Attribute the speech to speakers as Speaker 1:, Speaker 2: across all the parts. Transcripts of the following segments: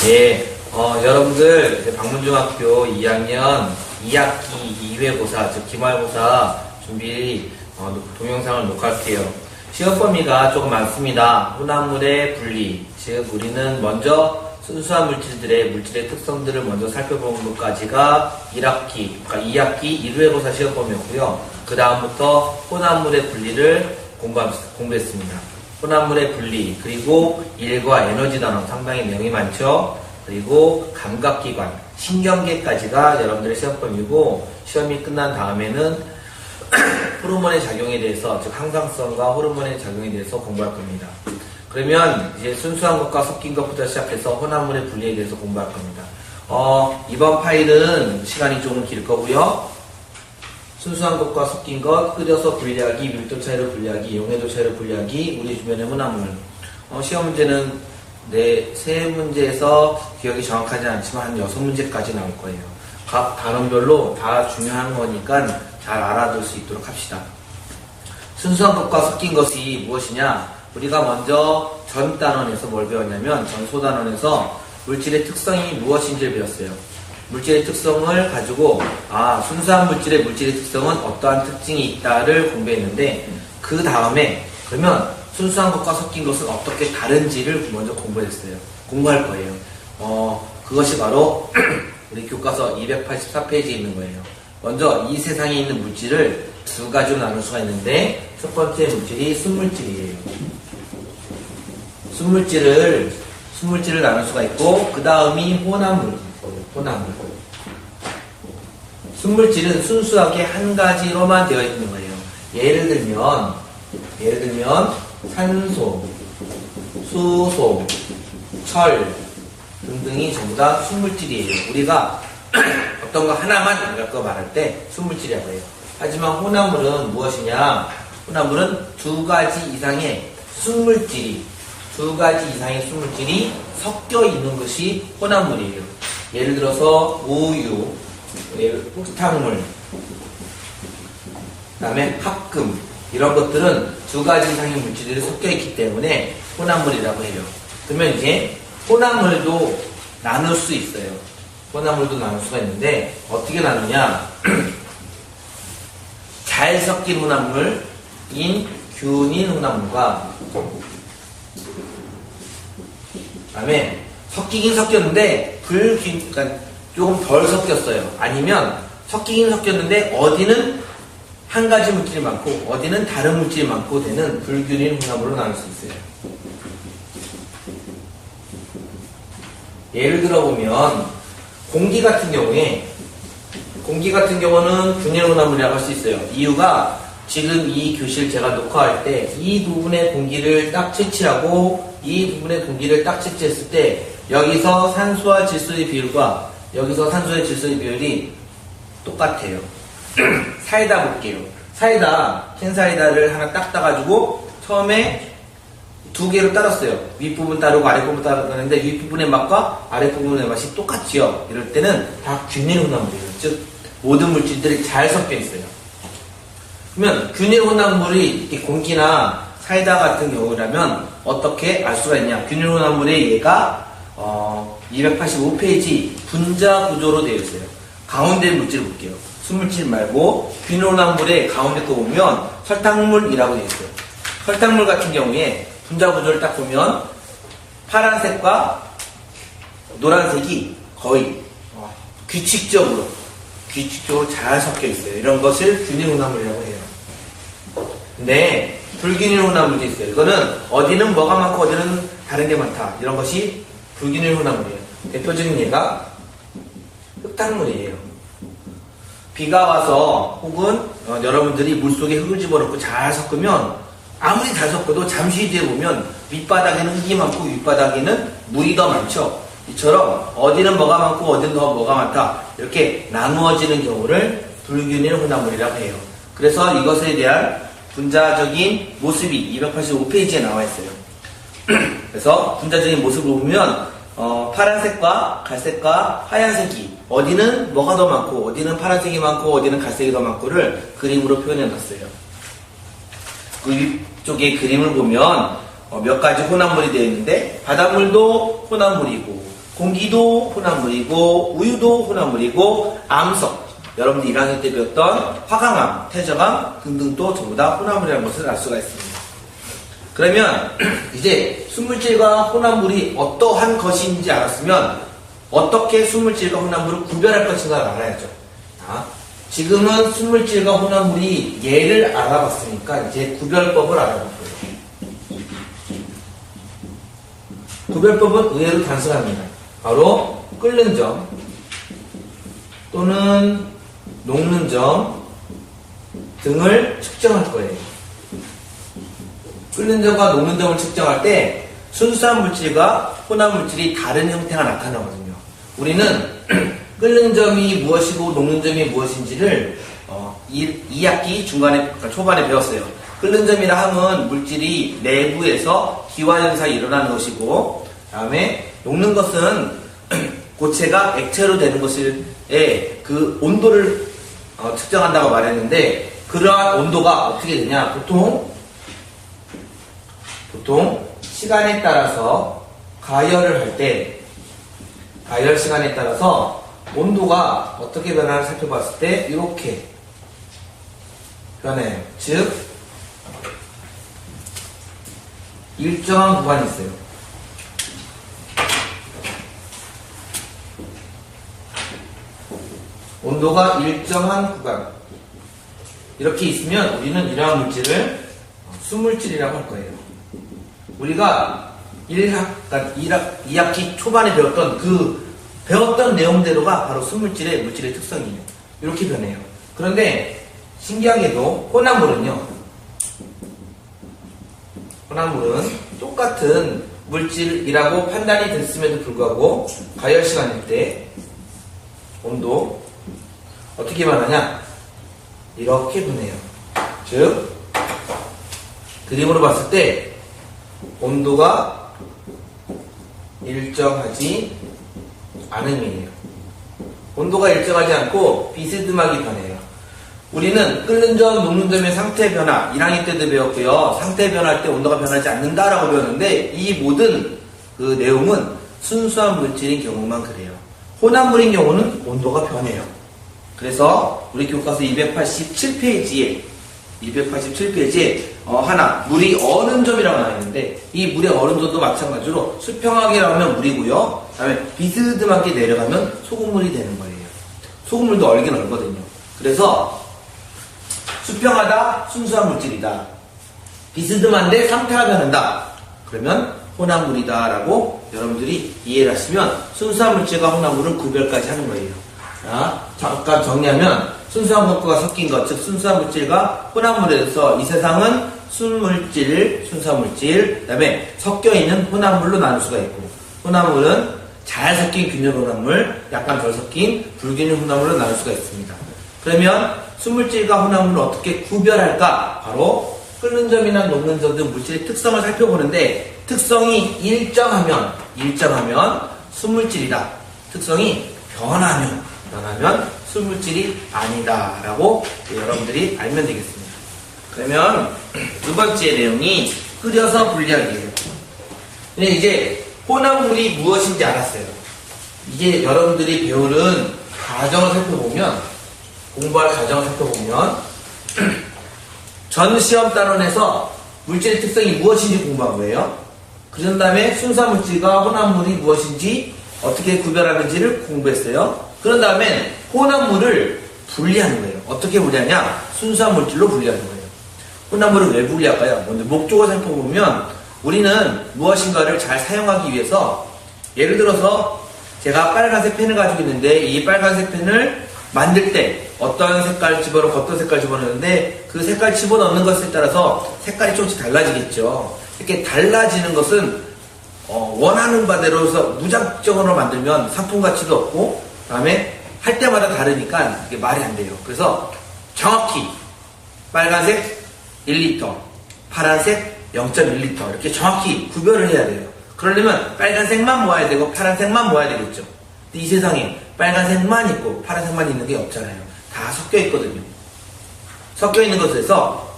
Speaker 1: 예, 여러분들 이제 방문중학교 2학년 2학기 2회고사, 즉 기말고사 준비 동영상을 녹화할게요. 시험 범위가 조금 많습니다. 혼합물의 분리, 즉 우리는 먼저 순수한 물질의 특성들을 먼저 살펴보는 것까지가 1학기, 그러니까 2학기 1회고사 시험 범위였고요. 그 다음부터 혼합물의 분리를 공부했습니다. 혼합물의 분리, 그리고 일과 에너지 단원 상당히 내용이 많죠. 그리고 감각기관, 신경계까지가 여러분들의 시험 범위고, 시험이 끝난 다음에는 호르몬의 작용에 대해서, 즉 항상성과 호르몬의 작용에 대해서 공부할 겁니다. 그러면 이제 순수한 것과 섞인 것부터 시작해서 혼합물의 분리에 대해서 공부할 겁니다. 이번 파일은 시간이 조금 길 거고요. 순수한 것과 섞인 것, 끓여서 분리하기, 밀도 차이로 분리하기, 용해도 차이로 분리하기, 우리 주변의 혼합물. 시험 문제는 3문제에서 기억이 정확하지 않지만 한 6문제까지 나올 거예요. 각 단원별로 다 중요한 거니까 잘 알아둘 수 있도록 합시다. 순수한 것과 섞인 것이 무엇이냐? 우리가 먼저 전 단원에서 뭘 배웠냐면, 전소 단원에서 물질의 특성이 무엇인지를 배웠어요. 물질의 특성을 가지고 순수한 물질의 특성은 어떠한 특징이 있다를 공부했는데, 그 다음에 그러면 순수한 것과 섞인 것은 어떻게 다른지를 먼저 공부할 거예요. 그것이 바로 우리 교과서 284페이지에 있는 거예요. 먼저 이 세상에 있는 물질을 두 가지로 나눌 수가 있는데, 첫 번째 물질이 순물질이에요. 순물질을 나눌 수가 있고, 그 다음이 혼합물. 순물질은 순수하게 한 가지로만 되어 있는 거예요. 예를 들면 산소, 수소, 철 등등이 전부 다 순물질이에요. 우리가 어떤 거 하나만 말할 때 순물질이라고 해요. 하지만 혼합물은 무엇이냐? 혼합물은 두 가지 이상의 순물질이 섞여 있는 것이 혼합물이에요. 예를 들어서 우유, 흙탕물, 그 다음에 합금, 이런 것들은 두 가지 이상의 물질들이 섞여 있기 때문에 혼합물이라고 해요. 그러면 이제 혼합물도 나눌 수 있어요. 혼합물도 나눌 수가 있는데, 어떻게 나누냐? 잘 섞인 혼합물인 균일 혼합물과, 그 다음에 섞이긴 섞였는데 그러니까 조금 덜 섞였어요. 아니면 섞이긴 섞였는데 어디는 한 가지 물질이 많고 어디는 다른 물질이 많고 되는 불균일 혼합물로 나눌 수 있어요. 예를 들어보면 공기 같은 경우는 균일 혼합물이라고 할 수 있어요. 이유가 지금 이 교실 제가 녹화할 때 이 부분의 공기를 딱 채취하고 이 부분의 공기를 딱 채취했을 때 여기서 산소와 질소의 비율과 여기서 산소의 질소의 비율이 똑같아요. 사이다 볼게요. 캔 사이다를 하나 딱 따가지고 처음에 두 개로 따랐어요. 윗부분 따르고 아랫부분 따르는데 윗부분의 맛과 아랫부분의 맛이 똑같지요. 이럴 때는 다 균일 혼합물이에요. 즉 모든 물질들이 잘 섞여 있어요. 그러면 균일 혼합물이 이렇게 공기나 사이다 같은 경우라면 어떻게 알 수가 있냐? 균일 혼합물의 얘가 285페이지 분자 구조로 되어 있어요. 가운데 물질을 볼게요. 순물질 말고 균일 혼합물의 가운데 거 보면 설탕물이라고 되어 있어요. 설탕물 같은 경우에 분자 구조를 딱 보면 파란색과 노란색이 거의 규칙적으로 잘 섞여 있어요. 이런 것을 균일 혼합물이라고 해요. 근데 불균일 혼합물도 있어요. 이거는 어디는 뭐가 많고 어디는 다른 게 많다. 이런 것이 불균일 혼합물이에요. 대표적인 예가 흙탕물이에요. 비가 와서 혹은 여러분들이 물속에 흙을 집어넣고 잘 섞으면 아무리 잘 섞어도 잠시 뒤에 보면 밑바닥에는 흙이 많고 윗바닥에는 물이 더 많죠. 이처럼 어디는 뭐가 많고 어디는 더 뭐가 많다. 이렇게 나누어지는 경우를 불균일 혼합물이라고 해요. 그래서 이것에 대한 분자적인 모습이 285페이지에 나와 있어요. 그래서 분자적인 모습을 보면 파란색과 갈색과 하얀색이 어디는 뭐가 더 많고 어디는 파란색이 많고 어디는 갈색이 더 많고를 그림으로 표현해 놨어요. 그 위쪽에 그림을 보면 몇 가지 혼합물이 되어 있는데 바닷물도 혼합물이고 공기도 혼합물이고 우유도 혼합물이고 암석, 여러분들 1학년 때 배웠던 화강암, 태저암 등등도 전부 다 혼합물이라는 것을 알 수가 있습니다. 그러면 이제 순물질과 혼합물이 어떠한 것인지 알았으면 어떻게 순물질과 혼합물을 구별할 것인가를 알아야죠. 자, 지금은 순물질과 혼합물이 예를 알아봤으니까 이제 구별법을 알아볼 거예요. 구별법은 의외로 단순합니다. 바로 끓는 점 또는 녹는 점 등을 측정할 거예요. 끓는 점과 녹는 점을 측정할 때 순수한 물질과 혼합 물질이 다른 형태가 나타나거든요. 우리는 끓는 점이 무엇이고 녹는 점이 무엇인지를 2학기 초반에 배웠어요. 끓는 점이라 함은 물질이 내부에서 기화현상이 일어나는 것이고, 다음에 녹는 것은 고체가 액체로 되는 것의 그 온도를 측정한다고 말했는데, 그러한 온도가 어떻게 되냐? 보통 시간에 따라서 가열을 할 때, 가열 시간에 따라서 온도가 어떻게 변하는지 살펴봤을 때 이렇게 변해요. 즉 일정한 구간이 있어요. 온도가 일정한 구간, 이렇게 있으면 우리는 이러한 물질을 순물질이라고 할 거예요. 우리가 2학기 초반에 배웠던 내용대로가 바로 순물질의 물질의 특성이에요. 이렇게 변해요. 그런데 신기하게도 혼합물은 똑같은 물질이라고 판단이 됐음에도 불구하고 가열 시간일 때 온도 어떻게 변하냐? 이렇게 변해요. 즉 그림으로 봤을 때 온도가 일정하지 않음이에요. 온도가 일정하지 않고 비스듬하게 변해요. 우리는 끓는 점, 녹는 점의 상태 변화 1학년 때도 배웠고요. 상태 변화할 때 온도가 변하지 않는다라고 배웠는데 이 모든 그 내용은 순수한 물질인 경우만 그래요. 혼합물인 경우는 온도가 변해요. 그래서 우리 교과서 287페이지에 하나 물이 얼은 점이라고 나와 있는데 이 물의 얼은 점도 마찬가지로 수평하게 나오면 물이고요. 그다음에 비스듬하게 내려가면 소금물이 되는 거예요. 소금물도 얼긴 얼거든요. 그래서 수평하다 순수한 물질이다. 비스듬한데 상태가 변한다. 그러면 혼합물이다 라고 여러분들이 이해를 하시면 순수한 물질과 혼합물은 구별까지 하는 거예요. 자, 잠깐 정리하면 순수한 것과 섞인 것, 즉 순수한 물질과 혼합물에서 이 세상은 순물질, 순수한 물질, 그 다음에 섞여있는 혼합물로 나눌 수가 있고, 혼합물은 잘 섞인 균열 혼합물, 약간 덜 섞인 불균열 혼합물로 나눌 수가 있습니다. 그러면 순물질과 혼합물을 어떻게 구별할까? 바로 끓는 점이나 녹는 점 등 물질의 특성을 살펴보는데, 특성이 일정하면 순물질이다. 특성이 변하면 순물질이 아니다 라고 여러분들이 알면 되겠습니다. 그러면 두 번째 내용이 끓여서 분리하기예요. 이제 혼합물이 무엇인지 알았어요. 이제 여러분들이 배우는 과정을 살펴보면, 공부할 과정을 살펴보면 전 시험 단원에서 물질의 특성이 무엇인지 공부한 거예요. 그런 다음에 순수한 물질과 혼합물이 무엇인지 어떻게 구별하는지를 공부했어요. 그런 다음에 혼합물을 분리하는 거예요. 어떻게 분리하냐? 순수한 물질로 분리하는 거예요. 혼합물을 왜 분리할까요? 먼저 목적을 살펴보면 우리는 무엇인가를 잘 사용하기 위해서, 예를 들어서 제가 빨간색 펜을 가지고 있는데 이 빨간색 펜을 만들 때 어떤 색깔 집어넣고 어떤 색깔 집어넣는데 그 색깔 집어넣는 것에 따라서 색깔이 조금씩 달라지겠죠. 이렇게 달라지는 것은 원하는 바대로서 무작정으로 만들면 상품 가치도 없고, 다음에 할 때마다 다르니까 이게 말이 안 돼요. 그래서 정확히 빨간색 1리터, 파란색 0.1리터 이렇게 정확히 구별을 해야 돼요. 그러려면 빨간색만 모아야 되고 파란색만 모아야 되겠죠. 근데 이 세상에 빨간색만 있고 파란색만 있는 게 없잖아요. 다 섞여 있거든요. 섞여 있는 것에서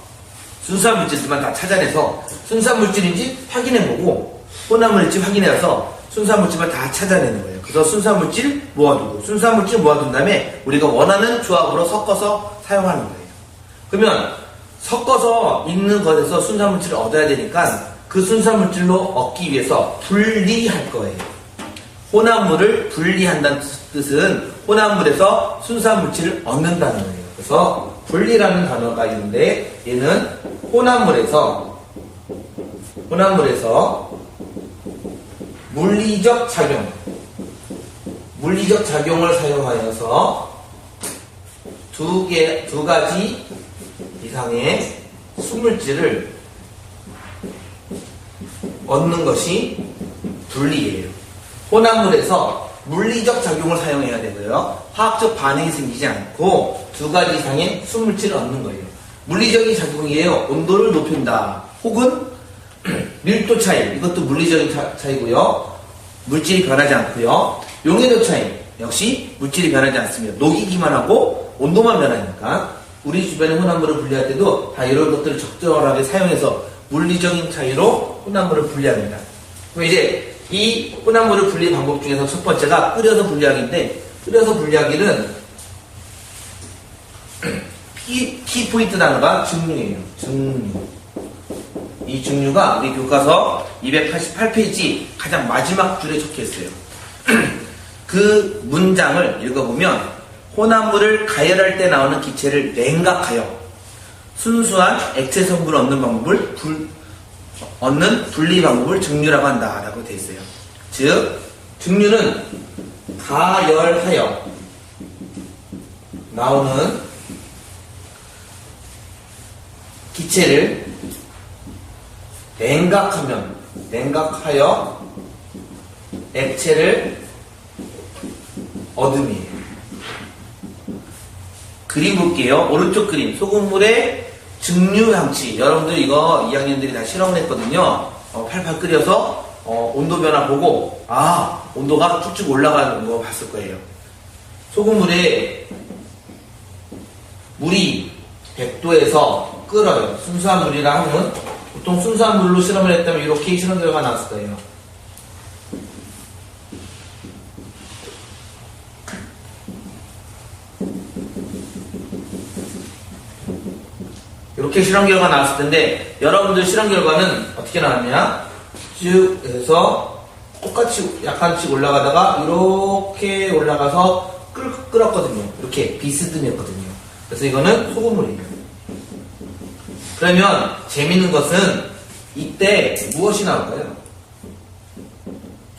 Speaker 1: 순수한 물질들만 다 찾아내서 순수한 물질인지 확인해보고 혼합물인지 확인해서 순수한 물질만 다 찾아내는 거예요. 그래서 순수한 물질 모아두고, 순수한 물질 모아둔 다음에 우리가 원하는 조합으로 섞어서 사용하는 거예요. 그러면 섞어서 있는 것에서 순수한 물질을 얻어야 되니까 그 순수한 물질로 얻기 위해서 분리할 거예요. 혼합물을 분리한다는 뜻은 혼합물에서 순수한 물질을 얻는다는 거예요. 그래서 분리라는 단어가 있는데 얘는 혼합물에서 물리적 작용을 사용하여서 두 가지 이상의 수물질을 얻는 것이 분리예요. 혼합물에서 물리적 작용을 사용해야 되고요. 화학적 반응이 생기지 않고 두 가지 이상의 수물질을 얻는 거예요. 물리적인 작용이에요. 온도를 높인다. 혹은 밀도 차이, 이것도 물리적인 차이고요. 물질이 변하지 않고요. 용해도 차이, 역시 물질이 변하지 않습니다. 녹이기만 하고 온도만 변하니까 우리 주변의 혼합물을 분리할 때도 다 이런 것들을 적절하게 사용해서 물리적인 차이로 혼합물을 분리합니다. 그럼 이제 이 혼합물을 분리 방법 중에서 첫 번째가 끓여서 분리하기인데, 끓여서 분리하기는 키포인트 단어가 증류예요. 증류. 이 증류가 우리 교과서 288페이지 가장 마지막 줄에 적혀 있어요. 그 문장을 읽어보면 혼합물을 가열할 때 나오는 기체를 냉각하여 순수한 액체 성분을 얻는 분리 방법을 증류라고 한다라고 되어 있어요. 즉, 증류는 가열하여 나오는 기체를 냉각하여 액체를 얻음이에요. 그림 볼게요. 오른쪽 그림, 소금물의 증류 장치. 여러분들 이거 2학년들이 다 실험을 했거든요. 팔팔 끓여서 온도 변화 보고 온도가 쭉쭉 올라가는 거 봤을 거예요. 소금물에 물이 100도에서 끓어요. 순수한 물이라 하면 보통 순수한 물로 실험을 했다면 이렇게 실험 결과가 나왔을 거예요. 이렇게 실험 결과가 나왔을 텐데 여러분들 실험 결과는 어떻게 나왔냐? 쭉 해서 똑같이 약간씩 올라가다가 이렇게 올라가서 끓었거든요. 이렇게 비스듬했거든요. 그래서 이거는 소금물이에요. 그러면 재밌는 것은 이때 무엇이 나올까요?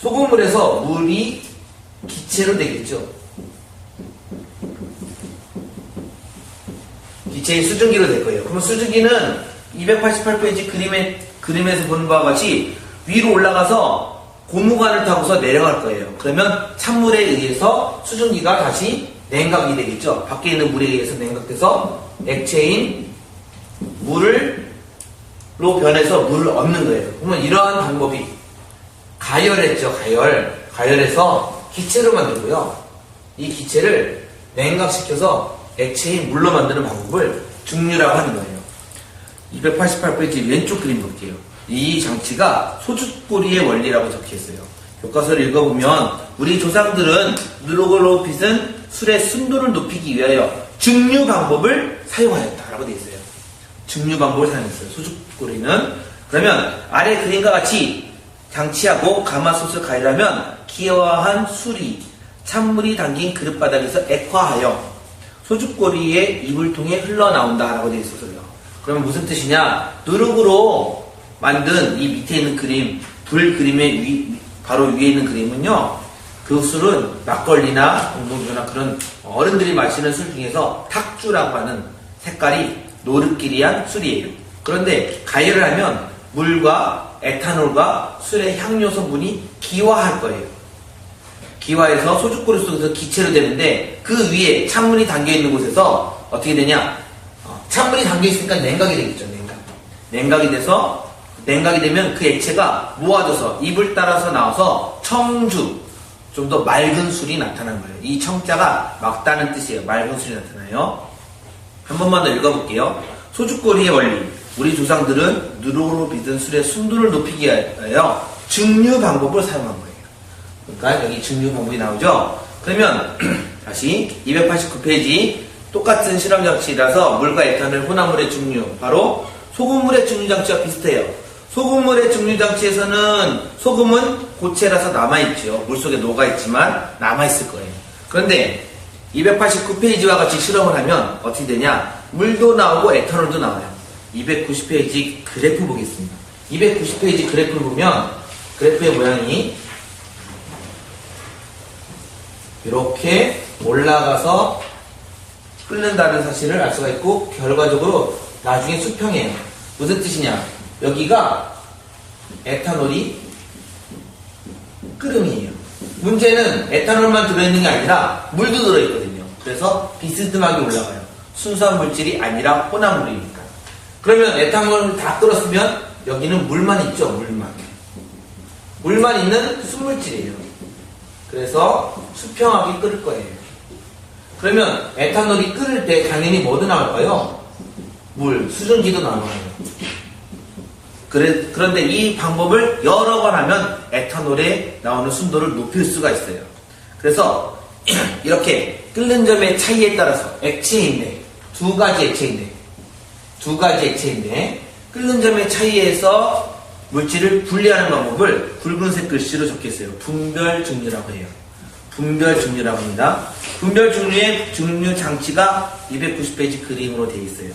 Speaker 1: 소금물에서 물이 기체로 되겠죠. 기체의 수증기로 될 거예요. 그러면 수증기는 288페이지 그림에서 보는 바와 같이 위로 올라가서 고무관을 타고서 내려갈 거예요. 그러면 찬물에 의해서 수증기가 다시 냉각이 되겠죠. 밖에 있는 물에 의해서 냉각돼서 액체인 물로 변해서 물을 얻는 거예요. 그러면 이러한 방법이 가열했죠. 가열해서 기체로 만들고요. 이 기체를 냉각시켜서 액체인 물로 만드는 방법을 증류라고 하는 거예요. 288페이지 왼쪽 그림 볼게요. 이 장치가 소주꼬리의 원리라고 적혀있어요. 교과서를 읽어보면 우리 조상들은 누룩으로 빚은 술의 순도를 높이기 위하여 증류 방법을 사용하였다라고 되어 있어요. 증류 방법을 사용했어요. 소주꼬리는. 그러면 아래 그림과 같이 장치하고 가마솥을 가열하면 기화한 술이 찬물이 담긴 그릇바닥에서 액화하여 소주꼬리의 이불통에 흘러나온다라고 되어 있어서요. 그러면 무슨 뜻이냐? 누룩으로 만든 이 밑에 있는 그림, 불 그림의 바로 위에 있는 그림은요, 그 술은 막걸리나 공동주나 그런 어른들이 마시는 술 중에서 탁주라고 하는 색깔이 노릇기리한 술이에요. 그런데 가열을 하면 물과 에탄올과 술의 향료 성분이 기화할 거예요. 기화해서 소주꼬리 속에서 기체로 되는데 그 위에 찬물이 담겨있는 곳에서 어떻게 되냐? 찬물이 담겨있으니까 냉각이 되겠죠. 냉각이 되면 그 액체가 모아져서 입을 따라서 나와서 청주, 좀 더 맑은 술이 나타나는 거예요. 이 청자가 맑다는 뜻이에요. 맑은 술이 나타나요. 한 번만 더 읽어볼게요. 소주꼬리의 원리. 우리 조상들은 누룩으로 빚은 술의 순도를 높이기 위하여 증류 방법을 사용한 거예요. 그러니까 여기 증류 방법이 나오죠. 그러면 다시 289페이지 똑같은 실험 장치라서 물과 에탄올 혼합물의 증류, 바로 소금물의 증류 장치와 비슷해요. 소금물의 증류 장치에서는 소금은 고체라서 남아있죠. 물속에 녹아있지만 남아있을 거예요. 그런데 289페이지와 같이 실험을 하면 어떻게 되냐? 물도 나오고 에탄올도 나와요. 290페이지 그래프 보겠습니다. 290페이지 그래프를 보면 그래프의 모양이 이렇게 올라가서 끓는다는 사실을 알 수가 있고, 결과적으로 나중에 수평이에요. 무슨 뜻이냐? 여기가 에탄올이 끓음이에요. 문제는 에탄올만 들어있는 게 아니라 물도 들어있거든요. 그래서 비스듬하게 올라가요. 순수한 물질이 아니라 혼합물이니까. 그러면 에탄올을 다 끓었으면 여기는 물만 있죠. 물만 있는 순물질이에요. 그래서 수평하게 끓을 거예요. 그러면 에탄올이 끓을 때 당연히 뭐도 나올까요? 물, 수증기도 나와요. 그런데 이 방법을 여러 번 하면 에탄올에 나오는 순도를 높일 수가 있어요. 그래서 이렇게 끓는 점의 차이에 따라서 액체인데, 두 가지 액체인데 끓는 점의 차이에서 물질을 분리하는 방법을 붉은색 글씨로 적겠어요. 분별증류라고 해요. 분별증류라고 합니다. 분별증류의 증류 장치가 290페이지 그림으로 되어 있어요.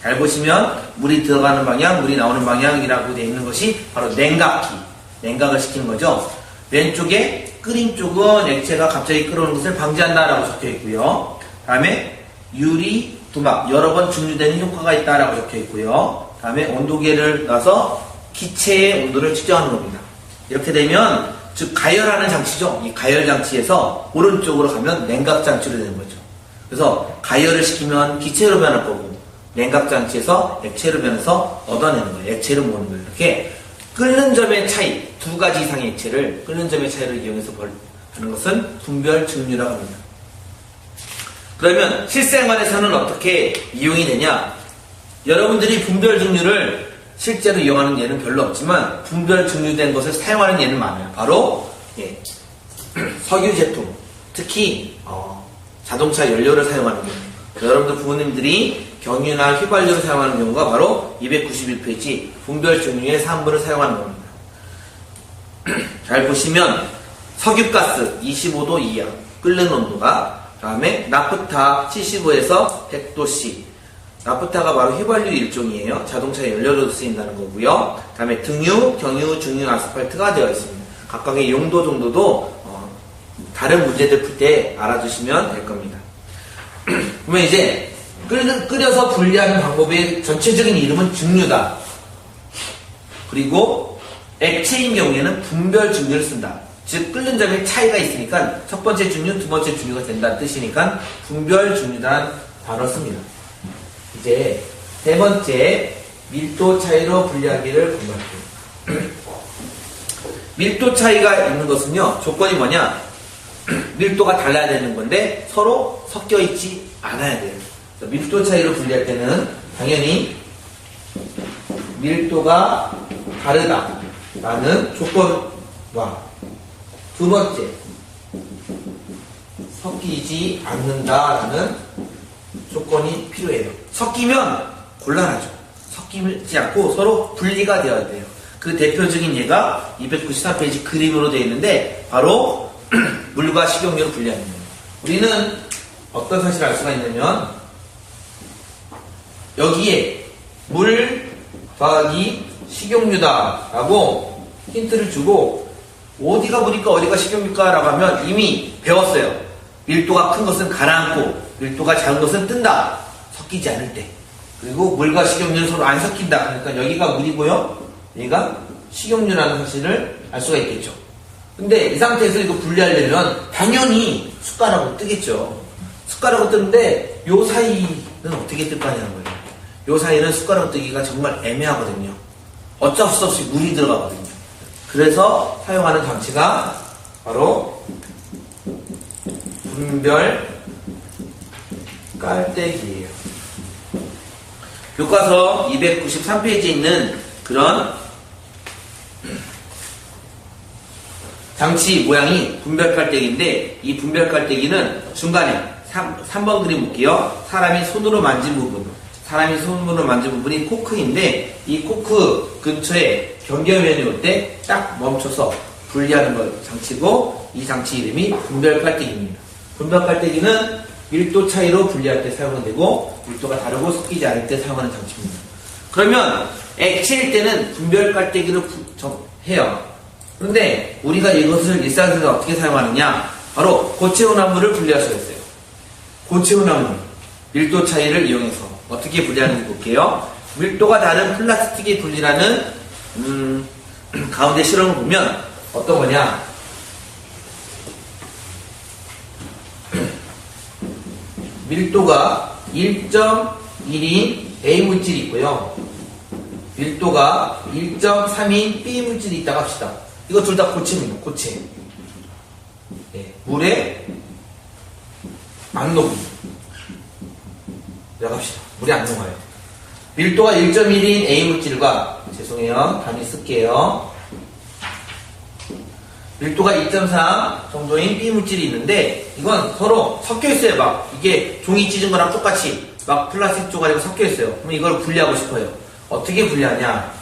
Speaker 1: 잘 보시면 물이 들어가는 방향, 물이 나오는 방향이라고 되어 있는 것이 바로 냉각을 시키는 거죠. 왼쪽에 끓인 쪽은 액체가 갑자기 끓어오는 것을 방지한다라고 적혀 있고요. 다음에 유리, 도막, 여러 번 증류되는 효과가 있다라고 적혀 있고요. 다음에 온도계를 놔서 기체의 온도를 측정하는 겁니다. 이렇게 되면, 즉 가열하는 장치죠. 이 가열 장치에서 오른쪽으로 가면 냉각 장치로 되는 거죠. 그래서 가열을 시키면 기체로 변할 거고, 냉각 장치에서 액체로 변해서 얻어내는 거예요. 액체를 모으는 거예요. 이렇게 끓는 점의 차이, 두 가지 이상의 액체를 끓는 점의 차이를 이용해서 하는 것은 분별 증류라고 합니다. 그러면 실생활에서는 어떻게 이용이 되냐? 여러분들이 분별 증류를 실제로 이용하는 예는 별로 없지만 분별 증류된 것을 사용하는 예는 많아요. 바로 석유 제품, 특히 자동차 연료를 사용하는 경우, 여러분들 부모님들이 경유나 휘발유를 사용하는 경우가 바로 291페이지 분별 증류의 사항부를 사용하는 겁니다. 잘 보시면 석유가스 25도 이하 끓는 온도가, 다음에 나프타 75에서 100도씨, 나프타가 바로 휘발유 일종이에요. 자동차 연료로 쓰인다는 거고요. 다음에 등유, 경유, 중유, 아스팔트가 되어 있습니다. 각각의 용도 정도도 다른 문제들 풀 때 알아두시면 될 겁니다. 그러면 이제 끓여서 분리하는 방법의 전체적인 이름은 증류다. 그리고 액체인 경우에는 분별 증류를 쓴다. 즉 끓는 점에 차이가 있으니까 첫 번째 증류, 두 번째 증류가 된다는 뜻이니까 분별 증류라는 단어를 씁니다. 이제 세 번째, 밀도 차이로 분리하기를 공부할게요. 밀도 차이가 있는 것은요, 조건이 뭐냐? 밀도가 달라야 되는 건데 서로 섞여 있지 않아야 돼요. 밀도 차이로 분리할 때는 당연히 밀도가 다르다라는 조건과, 두 번째, 섞이지 않는다라는 조건이 필요해요. 섞이면 곤란하죠. 섞이지 않고 서로 분리가 되어야 돼요. 그 대표적인 예가 294페이지 그림으로 되어 있는데 바로 물과 식용유를 분리하는 거예요. 우리는 어떤 사실을 알 수가 있냐면 여기에 물 더하기 식용유다 라고 힌트를 주고, 어디가 물일까 어디가 식용유일까 라고 하면 이미 배웠어요. 밀도가 큰 것은 가라앉고 밀도가 작은 것은 뜬다. 섞이지 않을 때. 그리고 물과 식용유는 서로 안 섞인다. 그러니까 여기가 물이고요, 여기가 식용유라는 사실을 알 수가 있겠죠. 근데 이 상태에서 이거 분리하려면 당연히 숟가락으로 뜨겠죠. 숟가락으로 뜨는데 요 사이는 어떻게 뜰 거냐는 거예요. 요 사이는 숟가락 뜨기가 정말 애매하거든요. 어쩔 수 없이 물이 들어가거든요. 그래서 사용하는 장치가 바로 분별 깔때기예요. 교과서 293페이지에 있는 그런 장치 모양이 분별깔때기인데 이 분별깔때기는 중간에 3번 그림 볼게요. 사람이 손으로 만진 부분이 코크인데 이 코크 근처에 경계면이 올 때 딱 멈춰서 분리하는 걸 장치고 이 장치 이름이 분별깔때기입니다. 분별깔때기는 밀도 차이로 분리할 때 사용은 되고 밀도가 다르고 섞이지 않을 때 사용하는 장치입니다. 그러면 액체일 때는 분별깔때기로 해요. 그런데 우리가 이것을 일상에서 어떻게 사용하느냐? 바로 고체혼합물을 분리할 수가 있어요. 고체혼합물 밀도 차이를 이용해서 어떻게 분리하는지 볼게요. 밀도가 다른 플라스틱의 분리라는 가운데 실험을 보면 어떤 거냐? 밀도가 1.1인 A 물질이 있고요. 밀도가 1.3인 B 물질이 있다고 합시다. 이거 둘 다 고체입니다. 고체. 네, 물에 안 녹이. 이라고 합시다. 물에 안 녹아요. 밀도가 1.1인 A 물질과 죄송해요. 단위 쓸게요. 밀도가 2.3 정도인 B 물질이 있는데 이건 서로 섞여 있어요. 막 이게 종이 찢은 거랑 똑같이 막 플라스틱 쪼가리가 섞여 있어요. 그럼 이걸 분리하고 싶어요. 어떻게 분리하냐?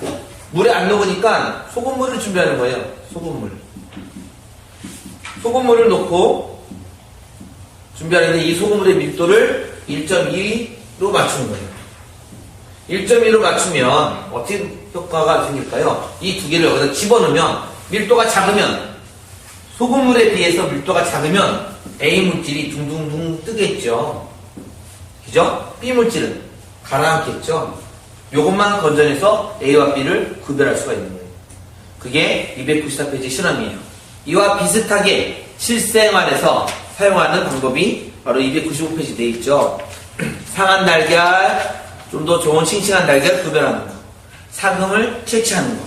Speaker 1: 물에 안 녹으니까 소금물을 준비하는 거예요. 소금물을 넣고 준비하는데 이 소금물의 밀도를 1.2로 맞추는 거예요. 1.2로 맞추면 어떻게 효과가 생길까요? 이 두 개를 여기다 집어넣으면 밀도가 작으면 소금물에 비해서 밀도가 작으면 A 물질이 둥둥둥 뜨겠죠. 그죠? B 물질은 가라앉겠죠. 요것만 건져내서 A와 B를 구별할 수가 있는 거예요. 그게 294페이지 실험이에요. 이와 비슷하게 실생활에서 사용하는 방법이 바로 295페이지 돼 있죠. 상한 달걀, 좀 더 좋은 싱싱한 달걀 구별하는 거, 사금을 채취하는 거,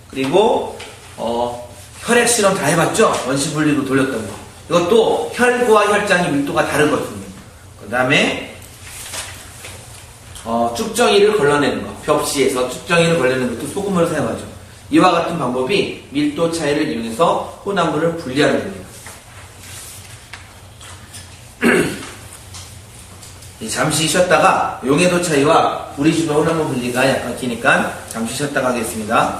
Speaker 1: 그리고 혈액 실험 다 해봤죠? 원시분리로 돌렸던 거. 이것도 혈과 혈장이 밀도가 다르거든요. 그 다음에 쭉정이를 걸러내는 거, 벽시에서 쭉정이를 걸러내는 것도 소금을 사용하죠. 이와 같은 방법이 밀도 차이를 이용해서 혼합물을 분리하는 겁니다. 잠시 쉬었다가 용해도 차이와 우리 집의 혼합물 분리가 약간 기니까 잠시 쉬었다가 하겠습니다.